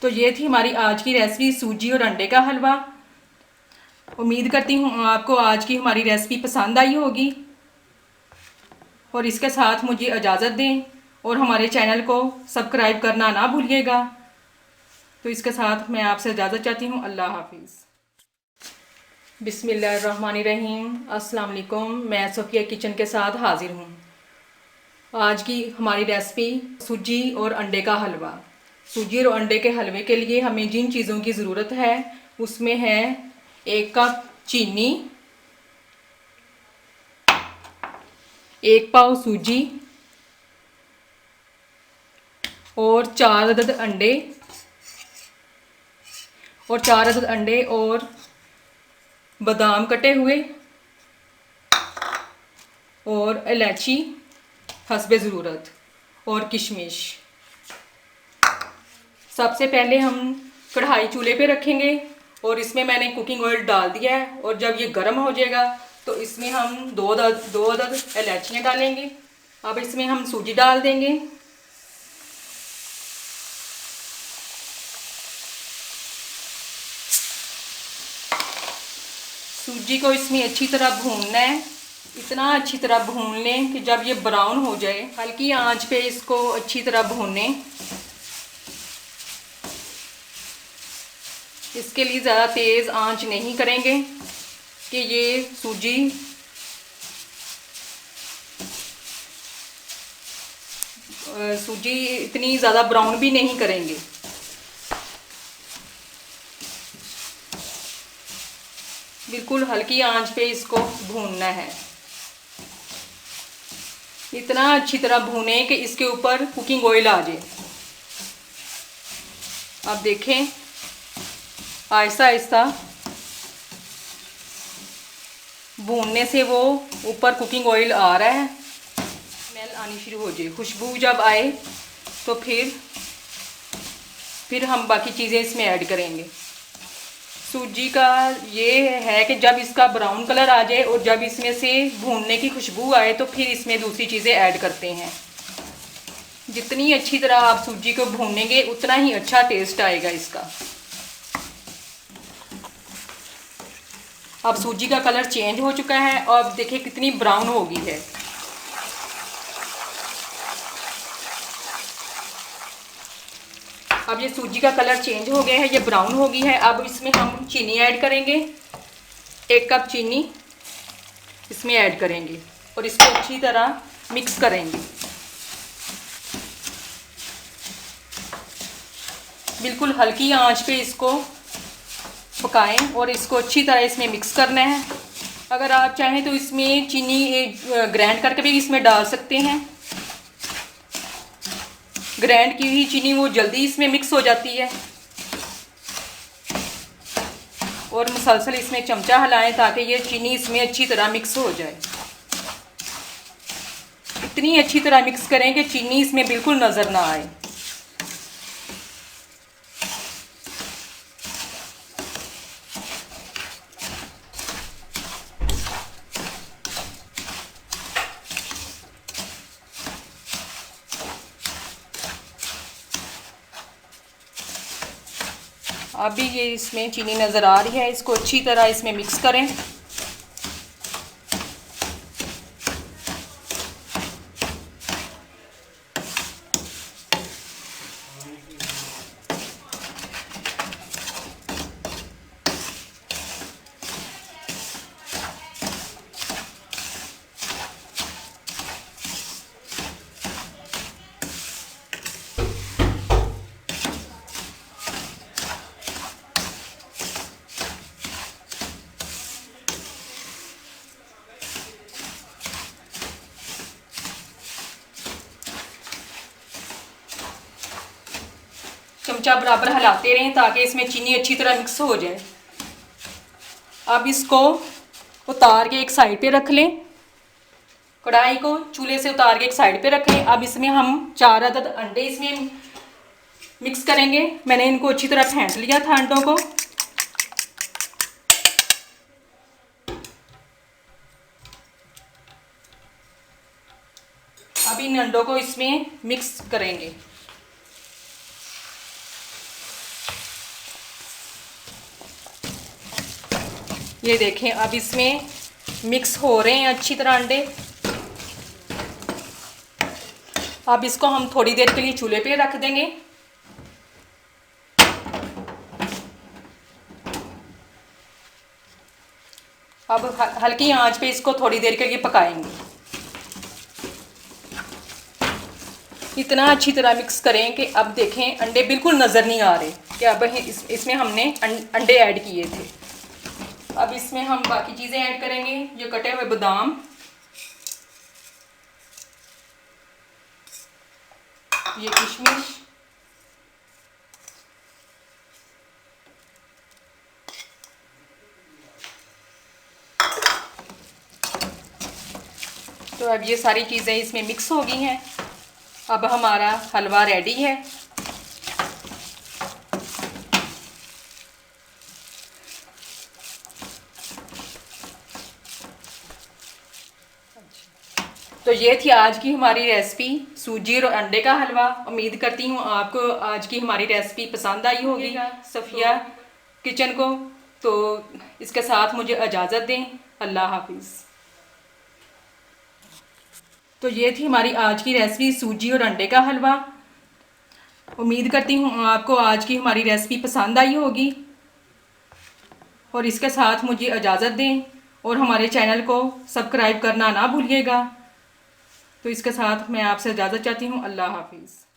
तो ये थी हमारी आज की रेसिपी, सूजी और अंडे का हलवा। उम्मीद करती हूँ आपको आज की हमारी रेसिपी पसंद आई होगी और इसके साथ मुझे इजाज़त दें और हमारे चैनल को सब्सक्राइब करना ना भूलिएगा। तो इसके साथ मैं आपसे इजाज़त चाहती हूँ। अल्लाह हाफिज़। बिस्मिल्लाहिर्रहमानिर्रहीम। अस्सलाम वालेकुम। मैं सोफिया किचन के साथ हाजिर हूँ। आज की हमारी रेसिपी सूजी और अंडे का हलवा। सूजी और अंडे के हलवे के लिए हमें जिन चीज़ों की ज़रूरत है उसमें है 1 कप चीनी, 1 पाव सूजी और 4 अदद अंडे और बादाम कटे हुए और इलायची हस्बे ज़रूरत और किशमिश। सबसे पहले हम कढ़ाई चूल्हे पे रखेंगे और इसमें मैंने कुकिंग ऑयल डाल दिया है और जब ये गर्म हो जाएगा तो इसमें हम दो अदद इलायचियाँ डालेंगे। अब इसमें हम सूजी डाल देंगे। सूजी को इसमें अच्छी तरह भूनना है। इतना अच्छी तरह भून लें कि जब ये ब्राउन हो जाए, हल्की आंच पे इसको अच्छी तरह भूनें। इसके लिए ज़्यादा तेज़ आंच नहीं करेंगे कि ये सूजी इतनी ज़्यादा ब्राउन भी नहीं करेंगे। बिल्कुल हल्की आंच पे इसको भूनना है। इतना अच्छी तरह भूनें कि इसके ऊपर कुकिंग ऑयल आ जाए। अब देखें आहिस्ता आहिस्ता भूनने से वो ऊपर कुकिंग ऑयल आ रहा है, स्मेल आनी शुरू हो जाए। खुशबू जब आए तो फिर हम बाकी चीज़ें इसमें ऐड करेंगे। सूजी का ये है कि जब इसका ब्राउन कलर आ जाए और जब इसमें से भूनने की खुशबू आए तो फिर इसमें दूसरी चीज़ें ऐड करते हैं। जितनी अच्छी तरह आप सूजी को भूनेंगे उतना ही अच्छा टेस्ट आएगा इसका। अब सूजी का कलर चेंज हो चुका है और अब देखिए कितनी ब्राउन हो गई है। अब ये सूजी का कलर चेंज हो गया है, ये ब्राउन हो गई है। अब इसमें हम चीनी ऐड करेंगे। 1 कप चीनी इसमें ऐड करेंगे और इसको अच्छी तरह मिक्स करेंगे। बिल्कुल हल्की आंच पे इसको पकाएं और इसको अच्छी तरह इसमें मिक्स करना है। अगर आप चाहें तो इसमें चीनी ग्राइंड करके भी इसमें डाल सकते हैं। ग्राइंड की हुई चीनी वो जल्दी इसमें मिक्स हो जाती है। और मुसलसल इसमें चमचा हिलाएं ताकि ये चीनी इसमें अच्छी तरह मिक्स हो जाए। इतनी अच्छी तरह मिक्स करें कि चीनी इसमें बिल्कुल नज़र ना आए। अभी ये इसमें चीनी नज़र आ रही है, इसको अच्छी तरह इसमें मिक्स करें। चमचा बराबर हिलाते रहें ताकि इसमें चीनी अच्छी तरह मिक्स हो जाए। अब इसको उतार के एक साइड पे रख लें। कढ़ाई को चूल्हे से उतार के एक साइड पे रखें। अब इसमें हम 4 अदद अंडे इसमें मिक्स करेंगे। मैंने इनको अच्छी तरह फेंट लिया था अंडों को। अब इन अंडों को इसमें मिक्स करेंगे। ये देखें अब इसमें मिक्स हो रहे हैं अच्छी तरह अंडे। अब इसको हम थोड़ी देर के लिए चूल्हे पे रख देंगे। अब हल्की आंच पे इसको थोड़ी देर के लिए पकाएंगे। इतना अच्छी तरह मिक्स करें कि अब देखें अंडे बिल्कुल नज़र नहीं आ रहे कि अब इसमें हमने अंडे ऐड किए थे। अब इसमें हम बाकी चीज़ें ऐड करेंगे। ये कटे हुए बादाम, ये किशमिश, तो अब ये सारी चीज़ें इसमें मिक्स हो गई हैं। अब हमारा हलवा रेडी है। तो ये थी आज की हमारी रेसिपी, सूजी और अंडे का हलवा। उम्मीद करती हूँ आपको आज की हमारी रेसिपी पसंद आई होगी सफ़िया किचन को। तो इसके साथ मुझे इजाज़त दें। अल्लाह हाफिज़। तो ये थी हमारी आज की रेसिपी, सूजी और अंडे का हलवा। उम्मीद करती हूँ आपको आज की हमारी रेसिपी पसंद आई होगी और इसके साथ मुझे इजाज़त दें और हमारे चैनल को सब्सक्राइब करना ना भूलिएगा। तो इसके साथ मैं आपसे इजाज़त चाहती हूँ। अल्लाह हाफिज़।